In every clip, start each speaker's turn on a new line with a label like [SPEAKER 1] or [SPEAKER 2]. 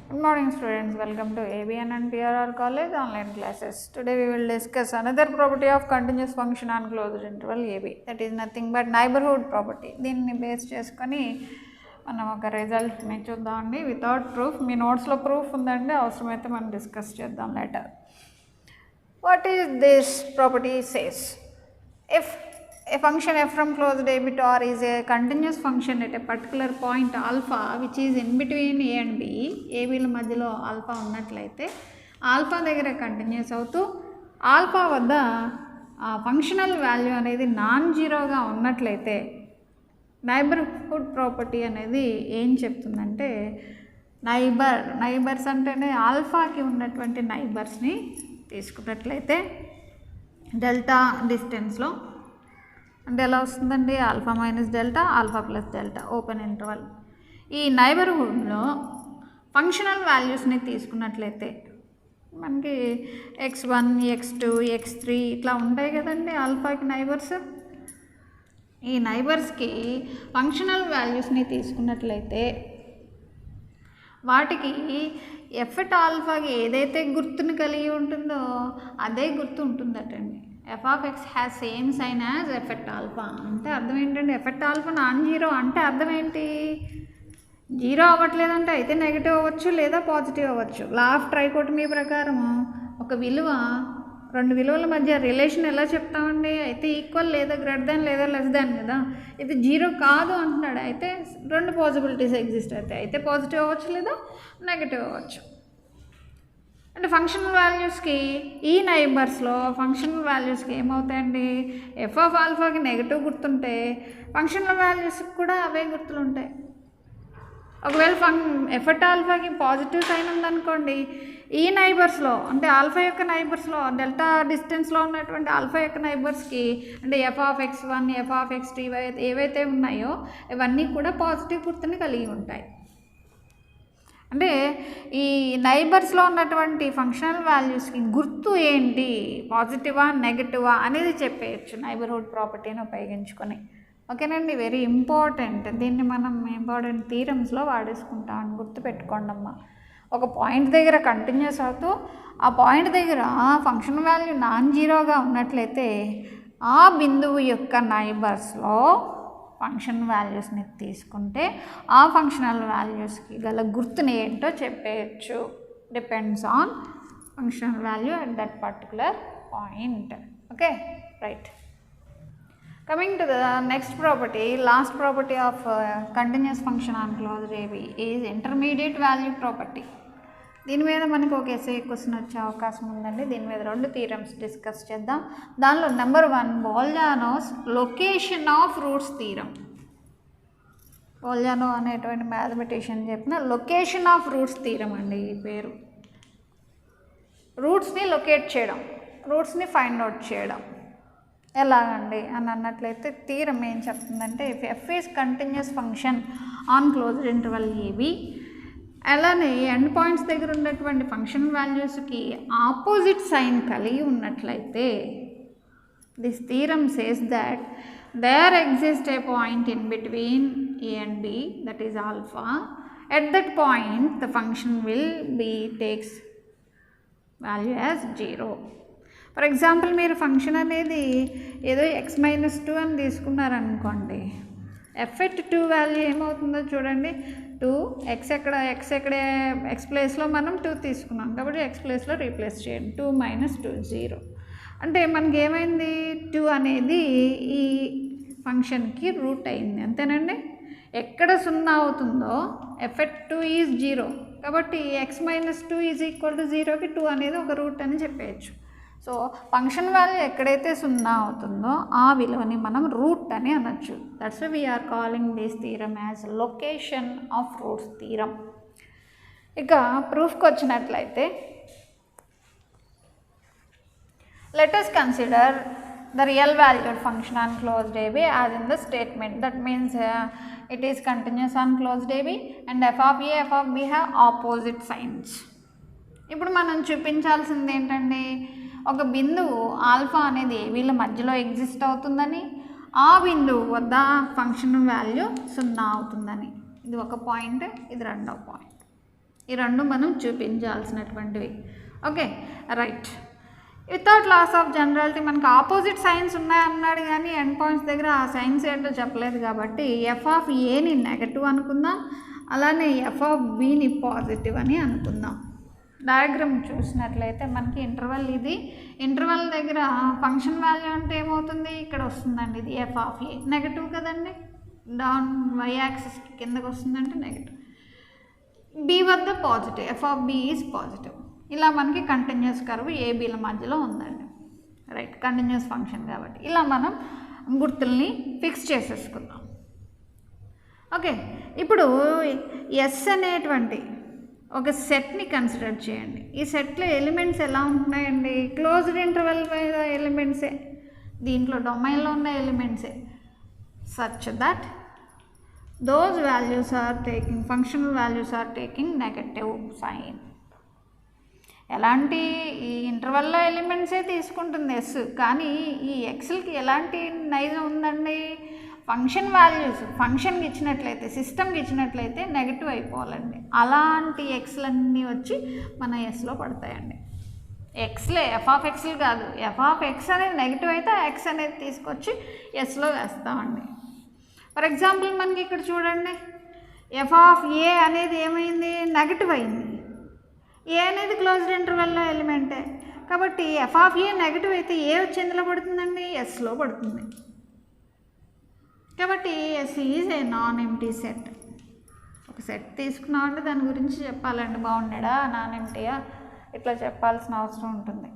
[SPEAKER 1] Good morning students, welcome to ABN and PRR College online classes. Today we will discuss another property of continuous function on closed interval AB, that is nothing but neighborhood property. దీన్ని base చేసుకొని మనం ఒక రిజల్ట్ని చూద్దామండి without proof. మీ నోట్స్లో proof ఉందండి, అవసరమైతే మనం discuss చేద్దాం later. What is this property says? If a function f from closed AB to R is a continuous function at a particular point alpha which is in between A and B, ABల మధ్యలో alpha ఉన్నట్లయితే alpha దగ్గర continuous అవుతూ alpha వద్ద functional value అనేది non జీరోగా ఉన్నట్లయితే neighbourhood property అనేది ఏం చెప్తుందంటే నైబర్స్ అంటేనే ఆల్ఫాకి ఉన్నటువంటి నైబర్స్ని తీసుకున్నట్లయితే డెల్టా డిస్టెన్స్లో అంటే ఎలా వస్తుందండి, alpha minus delta alpha plus delta open interval. ఈ నైబర్హుడ్లో ఫంక్షనల్ వాల్యూస్ని తీసుకున్నట్లయితే మనకి x1 x2 x3 ఇట్లా ఉంటాయి కదండి ఆల్ఫాకి నైబర్స్. ఈ నైబర్స్కి ఫంక్షనల్ వాల్యూస్ని తీసుకున్నట్లయితే వాటికి ఎఫెట్ ఆల్ఫాకి ఏదైతే గుర్తుని కలిగి ఉంటుందో అదే గుర్తు ఉంటుందటండి. f of x has same sign as f at alpha అంటే అర్థం ఏంటండి, f at alpha non zero అంటే అర్థం ఏంటి, జీరో అవ్వట్లేదంటే అయితే నెగిటివ్ అవ్వచ్చు లేదా పాజిటివ్ అవ్వచ్చు. లా ఆఫ్ ట్రైకోటమీ ప్రకారం ఒక విలువ రెండు విలువల మధ్య రిలేషన్ ఎలా చెప్తామండి, అయితే ఈక్వల్ లేదా గ్రేటర్ దాన్ లేదా లెస్ దాన్ కదా. ఇది జీరో కాదు అంటున్నాడు, అయితే రెండు పాసిబిలిటీస్ ఎగ్జిస్ట్ అవుతాయి, అయితే పాజిటివ్ అవ్వచ్చు లేదా నెగిటివ్ అవ్వచ్చు. అంటే ఫంక్షనల్ వాల్యూస్కి ఈ నైబర్స్లో ఫంక్షనల్ వాల్యూస్కి ఏమవుతాయండి, ఎఫ్ ఆఫ్ ఆల్ఫాకి నెగిటివ్ గుర్తుంటే ఫంక్షనల్ వాల్యూస్కి కూడా అవే గుర్తులు ఉంటాయి. ఒకవేళ ఎఫ్ అట్ ఆల్ఫాకి పాజిటివ్ సైన్ ఉందనుకోండి, ఈ నైబర్స్లో అంటే ఆల్ఫా యొక్క నైబర్స్లో డెల్టా డిస్టెన్స్లో ఉన్నటువంటి ఆల్ఫా యొక్క నైబర్స్కి అంటే F of x1 F of x2 ఏవైతే ఉన్నాయో ఇవన్నీ కూడా పాజిటివ్ గుర్తుని కలిగి ఉంటాయి. అంటే ఈ నైబర్స్లో ఉన్నటువంటి ఫంక్షనల్ వాల్యూస్కి గుర్తు ఏంటి, పాజిటివా నెగటివా అనేది చెప్పేయచ్చు నైబర్హుడ్ ప్రాపర్టీని ఉపయోగించుకొని. ఓకేనండి, వెరీ ఇంపార్టెంట్. దీన్ని మనం ఇంపార్టెంట్ థీరమ్స్లో వాడేసుకుంటామని గుర్తుపెట్టుకోండి అమ్మ. ఒక పాయింట్ దగ్గర కంటిన్యూస్ అవుతూ ఆ పాయింట్ దగ్గర ఫంక్షన్ వాల్యూ నాన్ జీరోగా ఉన్నట్లయితే ఆ బిందువు యొక్క నైబర్స్లో ఫంక్షన్ వాల్యూస్ని తీసుకుంటే ఆ ఫంక్షనల్ వాల్యూస్కి గల గుర్తుని ఏంటో చెప్పేయచ్చు. Depends on functional value at that particular point. Okay, right. Coming to the next property, last property of continuous function on closed AB is intermediate value property. దీని మీద మనకు ఒక ఎస్ఏ క్వశ్చన్ వచ్చే అవకాశం ఉందండి. దీని మీద రెండు థీరమ్స్ డిస్కస్ చేద్దాం. దానిలో number 1 Bolzano's location of roots theorem. Bolzano అనేటువంటి మ్యాథమెటిషియన్ చెప్పిన లొకేషన్ ఆఫ్ రూట్స్ థీరం అండి ఈ పేరు. రూట్స్ని లొకేట్ చేయడం, రూట్స్ని ఫైండ్ అవుట్ చేయడం ఎలాగండి అని అన్నట్లయితే థీరం ఏం చెప్తుందంటే if F is continuous function on closed interval AB, అలానే ఎండ్ పాయింట్స్ దగ్గర ఉన్నటువంటి ఫంక్షన్ వాల్యూస్కి ఆపోజిట్ సైన్ కలిగి ఉన్నట్లయితే this theorem says that there exist a point in between A and B, that is alpha. At that point the function will be takes value as 0. For example మీరు function అనేది ఏదో x-2 అని తీసుకున్నారనుకోండి, F at 2 value ఏమవుతుందో చూడండి. 2 x ఎక్కడ x ప్లేస్లో మనం 2 తీసుకున్నాం కాబట్టి x ప్లేస్లో రీప్లేస్ చేయండి. 2 - 2 0 అంటే మనకి ఏమైంది, 2 అనేది ఈ ఫంక్షన్కి రూట్ అయింది, అంతేనండి. ఎక్కడ 0 అవుతుందో ఎఫ్ ఎట్ 2 ఈజ్ 0 కాబట్టి x-2 ఈజ్ ఈక్వల్ టు 0కి 2 అనేది ఒక రూట్ అని చెప్పేయచ్చు. సో ఫంక్షన్ వాల్యూ ఎక్కడైతే 0 అవుతుందో ఆ విలువని మనం రూట్ అని అనొచ్చు. That's why we're calling this theorem as location of roots theorem. ఇక ప్రూఫ్కి వచ్చినట్లయితే let us consider the real valued function on closed AB as in the statement. That means it is continuous on closed AB and f of A, f of B have opposite signs. ఇప్పుడు మనం చూపించాల్సింది ఏంటండి, ఒక బిందువు alpha అనేది ఏబీల మధ్యలో exist అవుతుందని, ఆ బిందువు వద్ద ఫంక్షన్ వాల్యూ 0 అవుతుందని. ఇది ఒక పాయింట్, ఇది రెండవ పాయింట్. ఈ రెండు మనం చూపించాల్సినటువంటివి. Okay right. Without loss of generality మనకు ఆపోజిట్ సైన్స్ ఉన్నాయన్నాడు కానీ ఎండ్ పాయింట్స్ దగ్గర ఆ సైన్స్ ఏంటో చెప్పలేదు కాబట్టి ఎఫ్ ఆఫ్ ఏని నెగటివ్ అనుకుందాం, అలానే ఎఫ్ ఆఫ్ బిని పాజిటివ్ అని అనుకుందాం. డయాగ్రామ్ చూసినట్లయితే మనకి ఇంటర్వల్ ఇది, ఇంటర్వల్ దగ్గర ఫంక్షన్ వాల్యూ అంటే ఏమవుతుంది, ఇక్కడ వస్తుందండి ఇది ఎఫ్ ఆఫ్ ఏ, నెగటివ్ కదండి, డౌన్ వై యాక్సిస్ కిందకు వస్తుందంటే నెగటివ్, బి వద్ద positive, F of B is positive. ఇలా మనకి కంటిన్యూస్ కర్వ్ ఏబీల మధ్యలో ఉందండి. రైట్, కంటిన్యూస్ ఫంక్షన్ కాబట్టి ఇలా మనం గుర్తుల్ని ఫిక్స్ చేసేసుకుందాం. ఓకే, ఇప్పుడు ఎస్ అనేటువంటి ఒక సెట్ని కన్సిడర్ చేయండి. ఈ సెట్లో ఎలిమెంట్స్ ఎలా ఉంటున్నాయండి, క్లోజ్డ్ ఇంటర్వెల్ ఎలిమెంట్సే, దీంట్లో డొమైన్లో ఉన్న ఎలిమెంట్సే, such that those values are taking, functional values are taking negative sign. ఎలాంటి ఈ ఇంటర్వెల్లో ఎలిమెంట్సే తీసుకుంటుంది ఎస్, కానీ ఈ ఎక్స్కి ఎలాంటి నైజం ఉందండి, ఫంక్షన్ వాల్యూస్ ఫంక్షన్కి ఇచ్చినట్లయితే, సిస్టమ్కి ఇచ్చినట్లయితే నెగటివ్ అయిపోవాలండి. అలాంటి ఎక్స్లన్నీ వచ్చి మన ఎస్లో పడతాయండి. ఎక్స్లే, ఎఫ్ ఆఫ్ ఎక్స్లు కాదు, ఎఫ్ ఆఫ్ ఎక్స్ అనేది నెగిటివ్ అయితే ఎక్స్ అనేది తీసుకొచ్చి ఎస్లో వేస్తామండి. ఫర్ ఎగ్జాంపుల్ మనకి ఇక్కడ చూడండి, ఎఫ్ ఆఫ్ ఏ అనేది ఏమైంది, నెగటివ్ అయింది. ఏ అనేది క్లోజ్డ్ ఇంటర్వెల్లో ఎలిమెంటే కాబట్టి ఎఫ్ ఆఫ్ ఏ నెగటివ్ అయితే ఏ వచ్చి ఎందులో పడుతుందండి, ఎస్లో పడుతుంది. కాబట్టి S is a non empty set. ఒక సెట్ తీసుకున్నామంటే దాని గురించి చెప్పాలండి, బౌండెడా నాన్ ఎంప్టీయా ఇట్లా చెప్పాల్సిన అవసరం ఉంటుంది.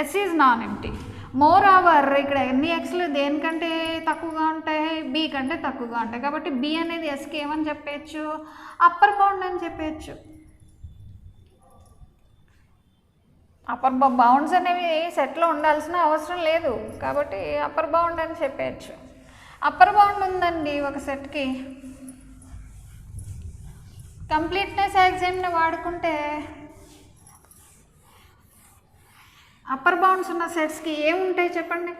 [SPEAKER 1] S is non empty. Moreover ఇక్కడ ఎన్ని ఎక్స్లు దేనికంటే తక్కువగా ఉంటాయి, బి కంటే తక్కువగా ఉంటాయి. కాబట్టి బి అనేది ఎస్కి ఏమని చెప్పచ్చు, అప్పర్ బౌండ్ అని చెప్పచ్చు. అప్పర్ బౌండ్స్ అనేవి సెట్లో ఉండాల్సిన అవసరం లేదు కాబట్టి అప్పర్ బౌండ్ అని చెప్పచ్చు. అప్పర్ బౌండ్ ఉందండి ఒక సెట్కి, కంప్లీట్నెస్ యాక్సియమ్ని వాడుకుంటే అప్పర్ బౌండ్స్ ఉన్న సెట్స్కి ఏముంటాయి చెప్పండి.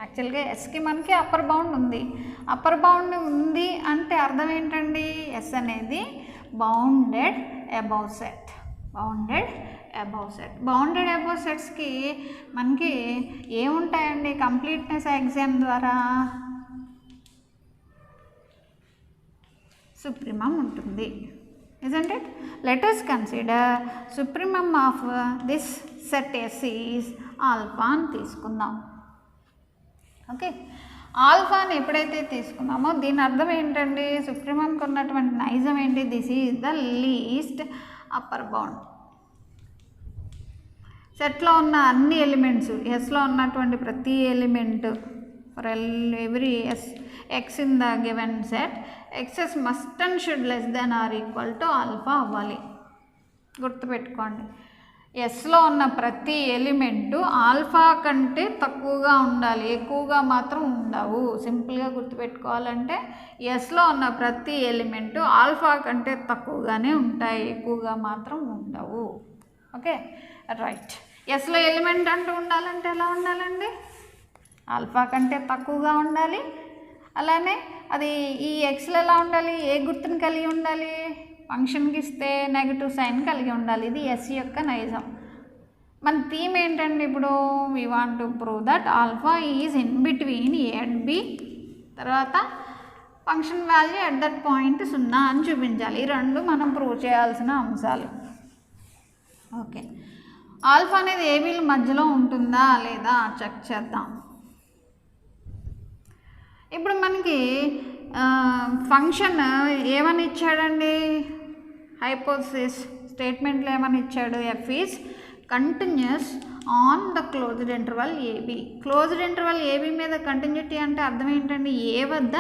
[SPEAKER 1] యాక్చువల్గా ఎస్కి మనకి అప్పర్ బౌండ్ ఉంది. అప్పర్ బౌండ్ ఉంది అంటే అర్థం ఏంటండి, ఎస్ అనేది bounded above set. Bounded above set. Bounded above సెట్స్కి మనకి ఏముంటాయండి, కంప్లీట్నెస్ యాక్సియమ్ ద్వారా సుప్రీమం ఉంటుంది. isn't it? Let us consider supremum of this set S is alpha అని తీసుకుందాం. ఓకే, ఆల్ఫాని ఎప్పుడైతే తీసుకున్నామో దీని అర్థం ఏంటండి, సుప్రీమంకి ఉన్నటువంటి నైజం ఏంటి, this is the least upper bound. సెట్లో ఉన్న అన్ని ఎలిమెంట్స్, ఎస్లో ఉన్నటువంటి ప్రతి element for every X in the given set, x's must and should less than or equal to alpha అవ్వాలి. గుర్తుపెట్టుకోండి, ఎస్లో ఉన్న ప్రతి ఎలిమెంటు ఆల్ఫా కంటే తక్కువగా ఉండాలి, ఎక్కువగా మాత్రం ఉండవు. సింపుల్గా గుర్తుపెట్టుకోవాలంటే ఎస్లో ఉన్న ప్రతి ఎలిమెంటు ఆల్ఫా కంటే తక్కువగానే ఉంటాయి, ఎక్కువగా మాత్రం ఉండవు. Okay right. ఎస్లో ఎలిమెంట్ అంటూ ఉండాలంటే ఎలా ఉండాలండి, ఆల్ఫా కంటే తక్కువగా ఉండాలి. అలానే అది ఈ ఎక్స్లో ఎలా ఉండాలి, ఏ గుర్తుని కలిగి ఉండాలి, ఫంక్షన్కి ఇస్తే నెగటివ్ సైన్ కలిగి ఉండాలి. ఇది ఎస్ యొక్క నైజం. మన థీమ్ ఏంటండి ఇప్పుడు, we want to prove that alpha is in between A and B, తర్వాత function value at that point 0 అని చూపించాలి. ఈ రెండు మనం ప్రూవ్ చేయాల్సిన అంశాలు. ఓకే, ఆల్ఫా అనేది ఏబీల మధ్యలో ఉంటుందా లేదా చెక్ చేద్దాం. ఇప్పుడు మనకి ఫంక్షన్ ఏమని ఇచ్చాడండి, హైపోథిసిస్ స్టేట్మెంట్లో ఏమని ఇచ్చాడు, F is continuous on the closed interval AB. Closed interval AB మీద కంటిన్యూటీ అంటే అర్థం ఏంటండి, ఏ వద్ద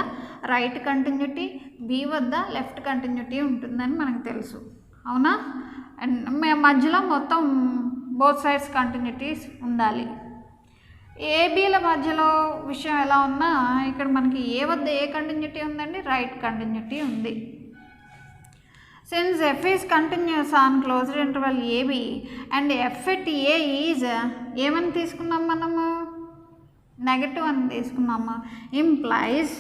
[SPEAKER 1] రైట్ కంటిన్యూటీ, బి వద్ద లెఫ్ట్ కంటిన్యూటీ ఉంటుందని మనకు తెలుసు, అవునా. అండ్ మధ్యలో మొత్తం బోత్ సైడ్స్ కంటిన్యూటీస్ ఉండాలి. ఏబీల మధ్యలో విషయం ఎలా ఉన్నా ఇక్కడ మనకి ఏ వద్ద ఏ కంటిన్యూటీ ఉందండి, రైట్ కంటిన్యూటీ ఉంది. Since F is continuous on closed interval AB and F at a is ఏమని తీసుకున్నాం మనము, నెగటివ్ అని తీసుకున్నాము. ఇంప్లైజ్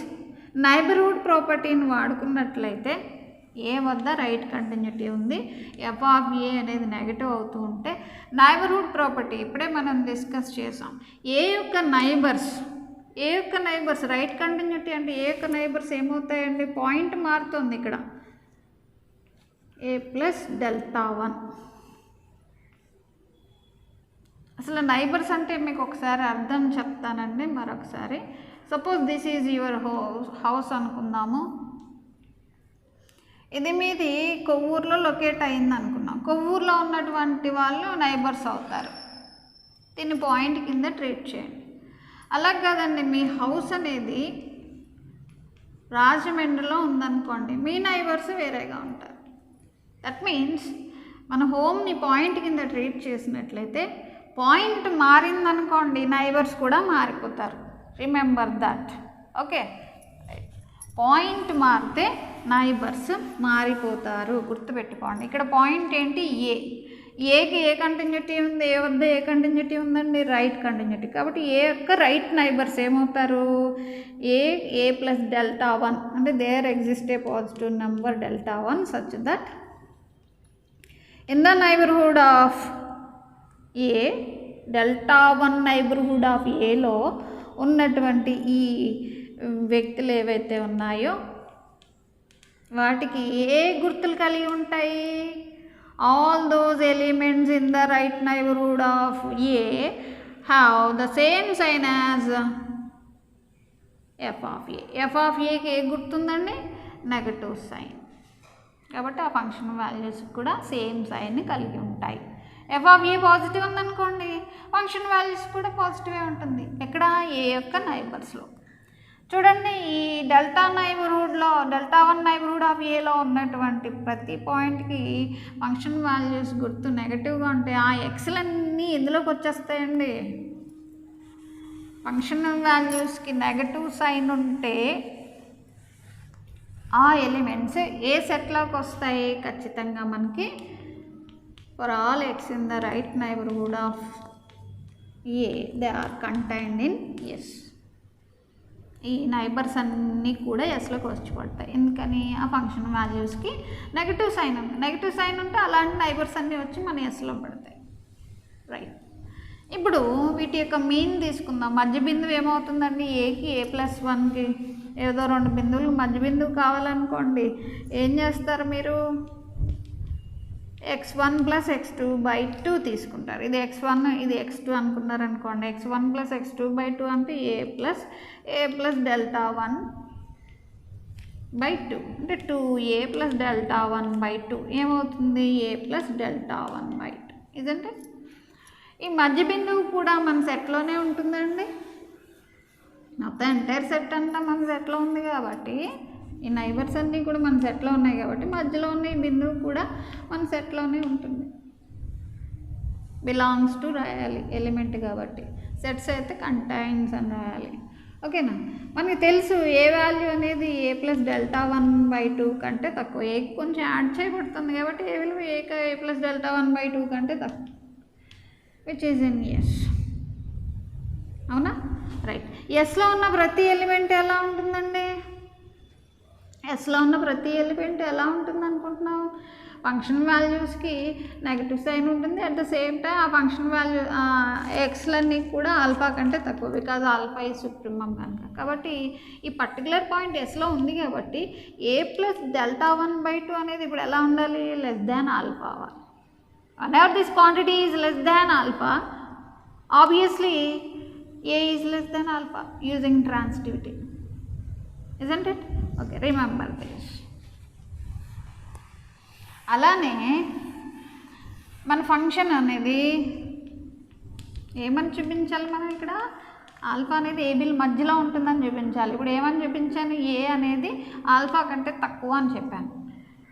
[SPEAKER 1] నైబర్హుడ్ ప్రాపర్టీని వాడుకున్నట్లయితే ఏ వద్ద రైట్ కంటిన్యూటీ ఉంది, ఎఫ్ ఆఫ్ ఏ అనేది నెగటివ్ అవుతూ ఉంటే నైబర్హుడ్ ప్రాపర్టీ ఇప్పుడే మనం డిస్కస్ చేసాం. ఏ యొక్క నైబర్స్ రైట్ కంటిన్యూటీ అంటే ఏ యొక్క నైబర్స్ ఏమవుతాయండి, పాయింట్ మారుతుంది ఇక్కడ ఏ ప్లస్ డెల్టా 1. అసలు నైబర్స్ అంటే మీకు ఒకసారి అర్థం చెప్తానండి మరొకసారి. Suppose this is your house అనుకుందాము. ఇది మీది కొవ్వూరులో లొకేట్ అయింది అనుకున్నాం. కొవ్వూరులో ఉన్నటువంటి వాళ్ళు నైబర్స్ అవుతారు. దీన్ని పాయింట్ కింద ట్రీట్ చేయండి. అలా కాదండి, మీ హౌస్ అనేది రాజమండ్రిలో ఉందనుకోండి, మీ నైబర్స్ వేరేగా ఉంటారు. దట్ మీన్స్ మన హోమ్ని పాయింట్ కింద ట్రీట్ చేసినట్లయితే పాయింట్ మారిందనుకోండి నైబర్స్ కూడా మారిపోతారు. Remember that. ఓకే, పాయింట్ మారితే నైబర్స్ మారిపోతారు, గుర్తుపెట్టుకోండి. ఇక్కడ పాయింట్ ఏంటి, ఏకి ఏ కంటిన్యూటీ ఉంది, ఏ వద్ద ఏ కంటిన్యూటీ ఉందండి, రైట్ కంటిన్యూటీ. కాబట్టి ఏ యొక్క రైట్ నైబర్స్ ఏమవుతారు, ఏ ప్లస్ డెల్టా 1 అంటే there exist a positive number delta 1 such that in the neighbourhood of A delta 1 neighbourhood of ఏలో ఉన్నటువంటి ఈ వ్యక్తులు ఏవైతే ఉన్నాయో వాటికి ఏ గుర్తులు కలిగి ఉంటాయి, all those elements in the right neighbourhood of A have the same sign as F of A. F of ఏకి ఏ గుర్తుందండి, నెగటివ్ సైన్. కాబట్టి ఆ ఫంక్షన్ వాల్యూస్ కూడా సేమ్ సైన్ని కలిగి ఉంటాయి. ఎఫ్ ఆఫ్ ఏ పాజిటివ్ ఉందనుకోండి, ఫంక్షన్ వాల్యూస్ కూడా పాజిటివే ఉంటుంది. ఎక్కడ, ఏ యొక్క నైబర్స్లో. చూడండి, ఈ డెల్టా 1 నైబర్హుడ్ ఆఫ్ ఏలో ఉన్నటువంటి ప్రతి పాయింట్కి ఫంక్షన్ వాల్యూస్ గుర్తు నెగటివ్గా ఉంటే ఆ ఎక్స్లన్నీ ఎందులోకి వచ్చేస్తాయండి. ఫంక్షన్ వాల్యూస్కి నెగటివ్ సైన్ ఉంటే ఆ ఎలిమెంట్స్ ఏ సెట్లోకి వస్తాయి, ఖచ్చితంగా మనకి for all X in the right neighbourhood of A they are contained in S. ఈ నైబర్స్ అన్నీ కూడా ఎస్లోకి వచ్చి పడతాయి. ఎందుకని, ఆ ఫంక్షన్ వాల్యూస్కి నెగటివ్ సైన్ ఉంది. నెగటివ్ సైన్ ఉంటే అలాంటి నైబర్స్ అన్నీ వచ్చి మన ఎస్లో పడతాయి. రైట్. ఇప్పుడు వీటి యొక్క మీన్ తీసుకుందాం. మధ్య బిందువు ఏమవుతుందండి, ఏకి ఏ ప్లస్ 1కి ఏదో 2 బిందువులు మధ్య బిందువు కావాలనుకోండి, ఏం చేస్తారు మీరు, x1 ప్లస్ x2/2 తీసుకుంటారు. ఇది x1 ఇది x2 అనుకున్నారనుకోండి. x1 ప్లస్ x2/2 అంటే ఏ ప్లస్ డెల్టా 1/2 అంటే 2a ప్లస్ డెల్టా 1/2 ఏమవుతుంది, ఏ ప్లస్ డెల్టా 1/2. ఇదంటే ఈ మధ్య బిందువు కూడా మన సెట్లోనే ఉంటుందండి. మొత్తం ఎంటైర్ సెట్ అంతా మన సెట్లో ఉంది కాబట్టి, ఈ నైబర్స్ అన్నీ కూడా మన సెట్లో ఉన్నాయి కాబట్టి మధ్యలో ఉన్న ఈ బిందువు కూడా మన సెట్లోనే ఉంటుంది. బిలాంగ్స్ టు రాయాలి, ఎలిమెంట్ కాబట్టి. సెట్స్ అయితే కంటైన్స్ అని రాయాలి. ఓకేనా. మనకి తెలుసు ఏ వాల్యూ అనేది ఏ ప్లస్ డెల్టా 1/2 కంటే తక్కువ. ఏ కొంచెం యాడ్ చేయబడుతుంది కాబట్టి ఏ విలువ ఏ ప్లస్ డెల్టా 1/2 కంటే తక్కువ, విచ్ ఈజ్ ఇన్ ఎస్. అవునా, రైట్. ఎస్లో ఉన్న ప్రతి ఎలిమెంట్ ఎలా ఉంటుందండి, ఎస్లో ఉన్న ప్రతి ఎలిమెంట్ ఎలా ఉంటుంది అనుకుంటున్నాం, ఫంక్షన్ వాల్యూస్కి నెగటివ్ సైన్ ఉంటుంది. అట్ ద సేమ్ టైం ఆ ఫంక్షన్ వాల్యూ ఎక్స్లన్నీ కూడా ఆల్ఫా కంటే తక్కువ, బికాజ్ ఆల్ఫా ఈ సుప్రీమం కనుక. కాబట్టి ఈ పర్టికులర్ పాయింట్ ఎస్లో ఉంది కాబట్టి ఏ ప్లస్ డెల్టా 1/2 అనేది ఇప్పుడు ఎలా ఉండాలి, less than alpha. whenever this quantity is less than alpha, obviously a is less than alpha using transitivity, isn't it? Okay, remember this. అలానే మన ఫంక్షన్ అనేది ఏమని చూపించాలి, మనం ఇక్కడ ఆల్ఫా అనేది ఏబీల మధ్యలో ఉంటుందని చూపించాలి. ఇప్పుడు ఏమని చూపించాను, ఏ అనేది ఆల్ఫా కంటే తక్కువ అని చెప్పాను.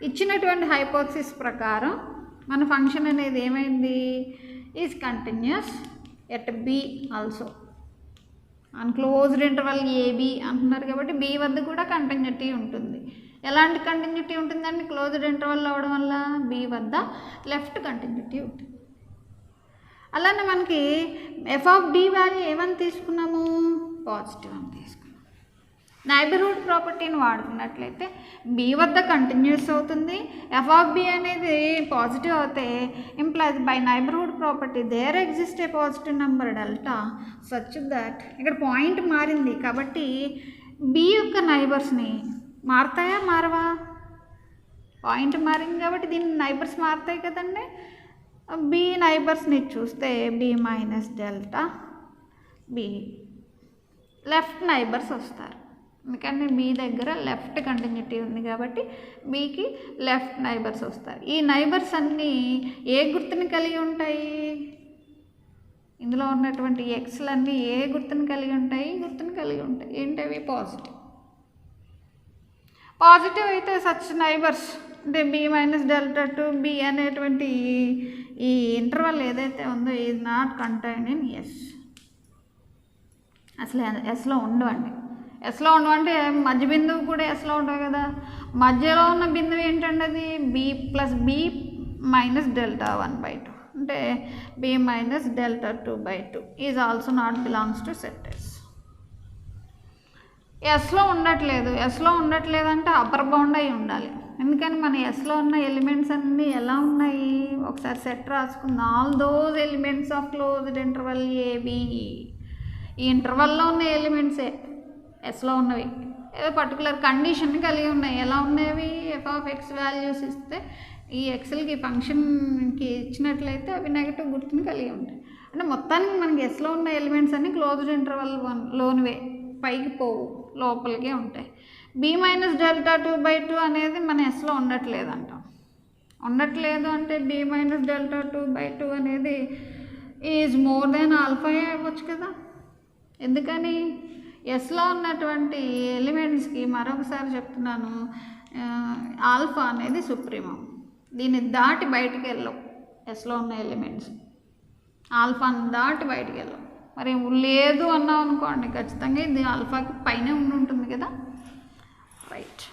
[SPEAKER 1] ఇచ్చినటువంటి హైపోథసిస్ ప్రకారం మన ఫంక్షన్ అనేది ఏమైంది, is continuous at B also on closed interval AB అంటున్నారు కాబట్టి బి వద్ద కూడా కంటిన్యూటీ ఉంటుంది. ఎలాంటి కంటిన్యూటీ ఉంటుందండి, క్లోజ్డ్ ఇంటర్వల్ అవ్వడం వల్ల బి వద్ద లెఫ్ట్ కంటిన్యూటీ ఉంటుంది. అలానే మనకి ఎఫ్ ఆఫ్ డి వాల్యూ ఏమని తీసుకున్నాము, పాజిటివ్ అని తీసుకున్నాం. నైబర్హుడ్ ప్రాపర్టీని వాడుకున్నట్లయితే బి వద్ద కంటిన్యూస్ అవుతుంది. ఎఫ్ ఆఫ్ బి అనేది పాజిటివ్ అవుతే implies by neighbourhood property there exist a positive number delta such that ఇక్కడ పాయింట్ మారింది కాబట్టి బి యొక్క నైబర్స్ని మారుతాయా మారవా? పాయింట్ మారింది కాబట్టి దీని నైబర్స్ మారుతాయి కదండి. బి నైబర్స్ని చూస్తే B minus delta B left neighbours వస్తారు. ఎందుకంటే బి దగ్గర లెఫ్ట్ కంటిన్యూటీ ఉంది కాబట్టి బికి లెఫ్ట్ నైబర్స్ వస్తారు. ఈ నైబర్స్ అన్నీ ఏ గుర్తుని కలిగి ఉంటాయి? ఇందులో ఉన్నటువంటి ఎక్స్లన్నీ ఏ గుర్తుని కలిగి ఉంటాయి? గుర్తుని కలిగి ఉంటాయి. ఏంటవి? పాజిటివ్ అయితే సచ్ నైబర్స్ అంటే B minus delta to B అనేటువంటి ఈ ఇంటర్వల్ ఏదైతే ఉందో is not contained in S. అసలు ఎస్లో ఉండవండి. ఎస్లో ఉండవంటే మధ్య బిందువు కూడా ఎస్లో ఉండవు కదా. మధ్యలో ఉన్న బిందువు ఏంటంటే అది B plus B minus delta 1/2 అంటే B minus delta 2/2 is also not belongs to set S. ఎస్లో ఉండట్లేదు అంటే అప్పర్ బౌండ్ అయి ఉండాలి. ఎందుకని మన ఎస్లో ఉన్న ఎలిమెంట్స్ అన్నీ ఎలా ఉన్నాయి? ఒకసారి సెట్ రాసుకుందాం. All those elements of closed interval AB. ఈ ఇంటర్వల్లో ఉన్న ఎలిమెంట్సే ఎస్లో ఉన్నవి ఏదో పర్టికులర్ కండిషన్ కలిగి ఉన్నాయి. ఎలా ఉన్నవి? ఎఫ్ ఆఫ్ ఎక్స్ వాల్యూస్ ఇస్తే ఈ ఎక్స్ఎల్కి ఫంక్షన్కి ఇచ్చినట్లయితే అవి నెగటివ్ గుర్తుని కలిగి ఉంటాయి. అంటే మొత్తానికి మనకి ఎస్లో ఉన్న ఎలిమెంట్స్ అన్నీ క్లోజ్డ్ ఇంటర్వల్ 1లోనివే, పైకి పోవు, లోపలికే ఉంటాయి. బి మైనస్ డెల్టా 2/2 అనేది మన ఎస్లో ఉండట్లేదు అంటే బి మైనస్ డెల్టా 2/2 అనేది ఈజ్ మోర్ దెన్ ఆల్ఫా అవ్వచ్చు కదా. ఎందుకని? ఎస్లో ఉన్నటువంటి ఎలిమెంట్స్కి మరొకసారి చెప్తున్నాను, ఆల్ఫా అనేది సుప్రీమం. దీన్ని దాటి బయటికి వెళ్ళవు. ఎస్లో ఉన్న ఎలిమెంట్స్ ఆల్ఫాని దాటి బయటికి వెళ్ళవు. మరి లేదు అన్నాం అనుకోండి, ఖచ్చితంగా ఇది ఆల్ఫాకి పైనే ఉంటుంది కదా. Right.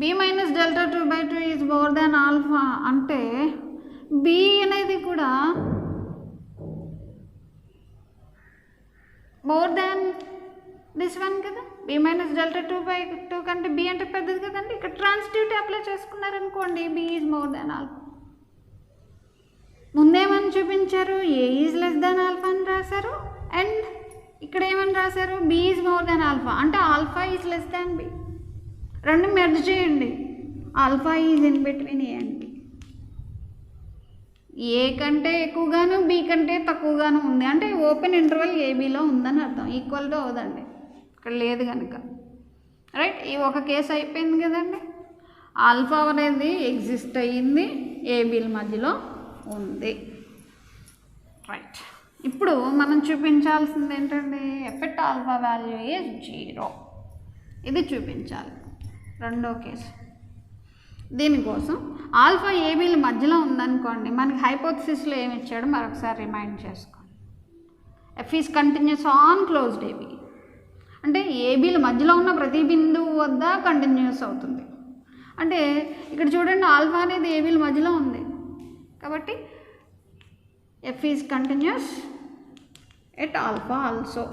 [SPEAKER 1] B minus delta 2/2 is more than alpha అంటే బి అనేది కూడా మోర్ దాన్ దిస్ వన్ కదా. బి మైనస్ డెల్టా 2/2 కంటే బి అంటే పెద్దది కదండి. ఇక్కడ ట్రాన్సిటివిటీ అప్లై చేసుకున్నారనుకోండి, B is more than alpha. ముందేమని చూపించారు? A is less than alpha అని రాశారు. అండ్ ఇక్కడ ఏమని రాశారు? B is more than alpha అంటే alpha is less than B. రెండు మెర్జ్ చేయండి. Alpha is in between A and B. A కంటే ఎక్కువగాను బి కంటే తక్కువగాను ఉంది అంటే ఓపెన్ ఇంటర్వల్ ఏబీలో ఉందని అర్థం. ఈక్వల్గా అవదండి ఇక్కడ లేదు కనుక. రైట్. ఈ ఒక కేసు అయిపోయింది కదండి. ఆల్ఫా అనేది ఎగ్జిస్ట్ అయ్యింది, ఏబీల మధ్యలో ఉంది. రైట్. ఇప్పుడు మనం చూపించాల్సింది ఏంటండి? Effect alpha value is 0. ఇది చూపించాలి. రెండో కేసు. దీనికోసం ఆల్ఫా ఏబీల మధ్యలో ఉందనుకోండి, మనకి హైపోథసిస్లో ఏమి ఇచ్చాడో మరొకసారి రిమైండ్ చేసుకోండి. F is continuous on closed AB అంటే ఏబీల మధ్యలో ఉన్న ప్రతి బిందువు వద్ద కంటిన్యూస్ అవుతుంది. అంటే ఇక్కడ చూడండి, ఆల్ఫా అనేది ఏబీల మధ్యలో ఉంది కాబట్టి F is continuous at alpha also.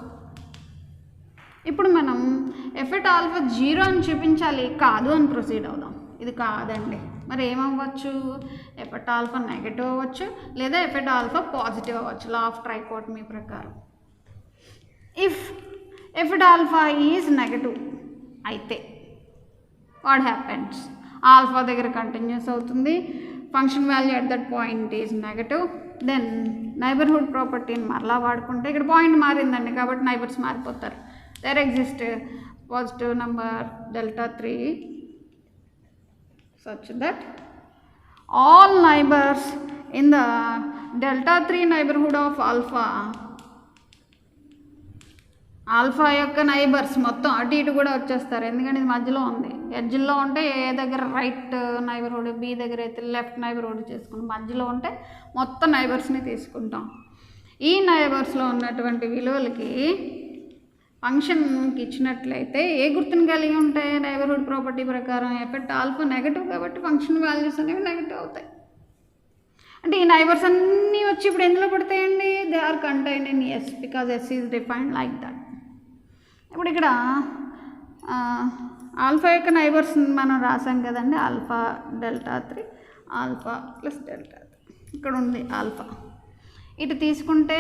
[SPEAKER 1] ఇప్పుడు మనం ఎఫ్ ఎట్ ఆల్ఫా 0 అని చూపించాలి, కాదు అని ప్రొసీడ్ అవుదాం. ఇది కాదండి, మరి ఏమవ్వచ్చు? ఎఫ్ ఎట్ ఆల్ఫా నెగటివ్ అవ్వచ్చు లేదా ఎఫ్ ఎట్ ఆల్ఫా పాజిటివ్ అవ్వచ్చు లా ఆఫ్ ట్రైకోటమీ ప్రకారం. If F at alpha is negative అయితే వాట్ హ్యాపెన్స్? ఆల్ఫా దగ్గర కంటిన్యూస్ అవుతుంది, function value at that point is negative. Then neighbourhood ప్రాపర్టీని మరలా వాడుకుంటే ఇక్కడ పాయింట్ మారిందండి కాబట్టి నైబర్స్ మారిపోతారు. There exist positive number delta 3 such that all neighbors in the delta 3 neighborhood of alpha యొక్క నైబర్స్ మొత్తం అటు ఇటు కూడా వచ్చేస్తారు. ఎందుకంటే ఇది మధ్యలో ఉంది. ఎడ్జ్లో ఉంటే ఏ దగ్గర రైట్ నైబర్హుడ్, బి దగ్గర అయితే లెఫ్ట్ నైబర్హుడ్ చేసుకుంటాం. మధ్యలో ఉంటే మొత్తం నైబర్స్ని తీసుకుంటాం. ఈ నైబర్స్లో ఉన్నటువంటి విలువలకి ఫంక్షన్కి ఇచ్చినట్లయితే ఏ గుర్తుని కలిగి ఉంటాయి? నైబర్హుడ్ ప్రాపర్టీ ప్రకారం ఎఫెక్ట్ ఆల్ఫా నెగటివ్ కాబట్టి ఫంక్షన్ వాల్యూస్ అనేవి నెగటివ్ అవుతాయి. అంటే ఈ నైబర్స్ అన్నీ వచ్చి ఇప్పుడు ఎందులో పడతాయండి? They are contained in S because S is defined like that. ఇప్పుడు ఇక్కడ ఆల్ఫా యొక్క నైబర్స్ మనం రాసాం కదండి, alpha delta 3 alpha plus delta 3. ఇక్కడ ఉంది ఆల్ఫా. ఇటు తీసుకుంటే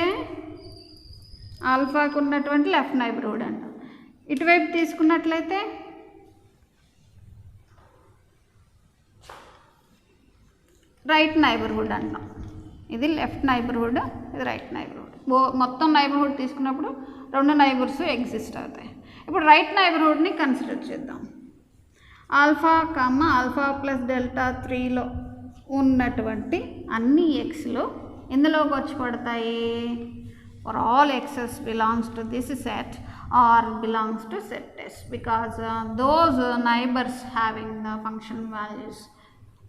[SPEAKER 1] ఆల్ఫాకు ఉన్నటువంటి లెఫ్ట్ నైబర్హుడ్ అంట. ఇటువైపు తీసుకున్నట్లయితే రైట్ నైబర్హుడ్ అంటాం. ఇది లెఫ్ట్ నైబర్హుడ్, ఇది రైట్ నైబర్హుడ్. మొత్తం నైబర్హుడ్ తీసుకున్నప్పుడు 2 నైబర్స్ ఎగ్జిస్ట్ అవుతాయి. ఇప్పుడు రైట్ నైబర్హుడ్ని కన్సిడర్ చేద్దాం. ఆల్ఫా ఆల్ఫా ప్లస్ డెల్టా 3లో ఉన్నటువంటి అన్ని ఎక్స్లో ఎందులోకి వచ్చి పడతాయి? For all x's belongs to this set or belongs to set S because those neighbours having the function values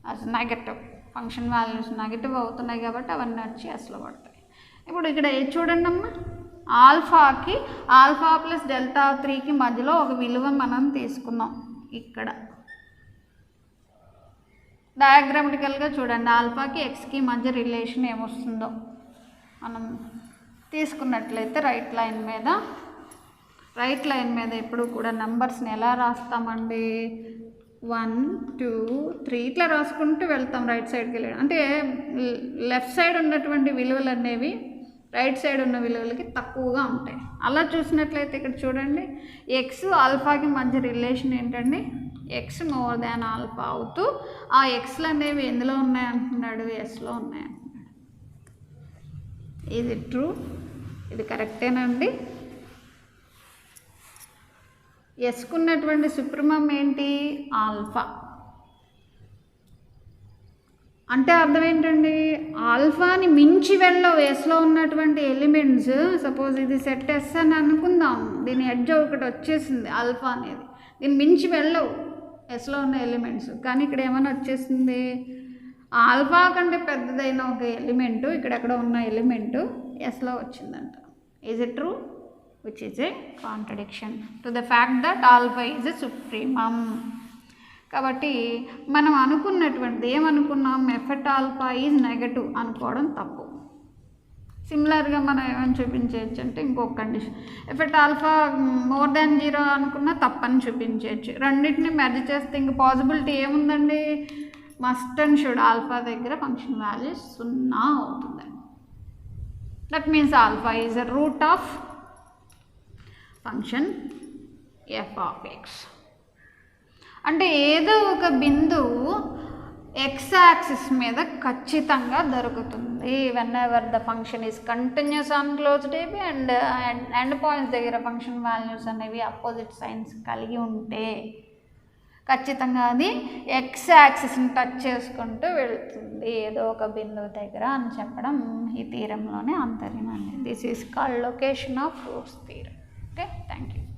[SPEAKER 1] as negative, function values negative అవుతున్నాయి కాబట్టి అవన్నీ వచ్చి ఎస్లో పడతాయి. ఇప్పుడు ఇక్కడ చూడండి అమ్మా, ఆల్ఫాకి ఆల్ఫా ప్లస్ డెల్టా 3కి మధ్యలో ఒక విలువ మనం తీసుకున్నాం. ఇక్కడ డయాగ్రామటికల్గా చూడండి, ఆల్ఫాకి ఎక్స్కి మధ్య రిలేషన్ ఏమొస్తుందో మనం తీసుకున్నట్లయితే రైట్ లైన్ మీద ఎప్పుడు కూడా నెంబర్స్ని ఎలా రాస్తామండి? 1 2 3 ఇట్లా రాసుకుంటూ వెళ్తాం రైట్ సైడ్కి వెళ్ళాడు. అంటే లెఫ్ట్ సైడ్ ఉన్నటువంటి విలువలు అనేవి రైట్ సైడ్ ఉన్న విలువలకి తక్కువగా ఉంటాయి. అలా చూసినట్లయితే ఇక్కడ చూడండి, ఎక్స్ ఆల్ఫాకి మధ్య రిలేషన్ ఏంటండి? ఎక్స్ మోర్ దాన్ ఆల్ఫా అవుతూ ఆ ఎక్స్లు అనేవి ఎందులో ఉన్నాయంటున్నాడు? ఎస్లో ఉన్నాయంటున్నాడు. ఇది ట్రూ, ఇది కరెక్టేనండి. ఎస్కున్నటువంటి సుప్రమం ఏంటి? ఆల్ఫా. అంటే అర్థం ఏంటండి? ఆల్ఫాని మించి వెళ్ళవు ఎస్లో ఉన్నటువంటి ఎలిమెంట్స్. సపోజ్ ఇది సెట్ ఎస్ అని అనుకుందాం, దీని ఎడ్జ్ ఒకటి వచ్చేసింది ఆల్ఫా అనేది, దీన్ని మించి వెళ్ళవు ఎస్లో ఉన్న ఎలిమెంట్స్. కానీ ఇక్కడ ఏమైనా వచ్చేసింది, ఆల్ఫా కంటే పెద్దదైన ఒక ఎలిమెంటు ఇక్కడెక్కడ ఉన్న ఎలిమెంటు ఎస్లో వచ్చిందంట. Is it true? which is a contradiction to the fact that alpha is a supremum. కాబట్టి మనం అనుకున్నటువంటిది ఏమనుకున్నాం? ఎఫెట్ ఆల్ఫా ఈజ్ నెగటివ్ అనుకోవడం తప్పు. సిమిలర్గా మనం ఏమైనా చూపించవచ్చు అంటే ఇంకొక condition, effect alpha more than 0 అనుకున్నా తప్పని చూపించవచ్చు. రెండింటిని మెర్జ్ చేస్తే ఇంక పాసిబిలిటీ ఏముందండి? మస్ట్ అండ్ షుడ్ ఆల్ఫా దగ్గర ఫంక్షన్ వాల్యూ 0 అవుతుందండి. That means alpha is a root of function F of X. అంటే ఏదో ఒక బిందువు ఎక్స్ యాక్సిస్ మీద ఖచ్చితంగా దొరుకుతుంది. Whenever the function is continuous on closed A B and end points దగ్గర ఫంక్షన్ వాల్యూస్ అనేవి అపోజిట్ సైన్స్ కలిగి ఉంటే ఖచ్చితంగా అది ఎక్స్ యాక్సిస్ని టచ్ చేసుకుంటూ వెళుతుంది ఏదో ఒక బిందువు దగ్గర అని చెప్పడం ఈ థీరంలోనే అంతర్యం అండి. This is called location of roots theorem. Okay, thank you.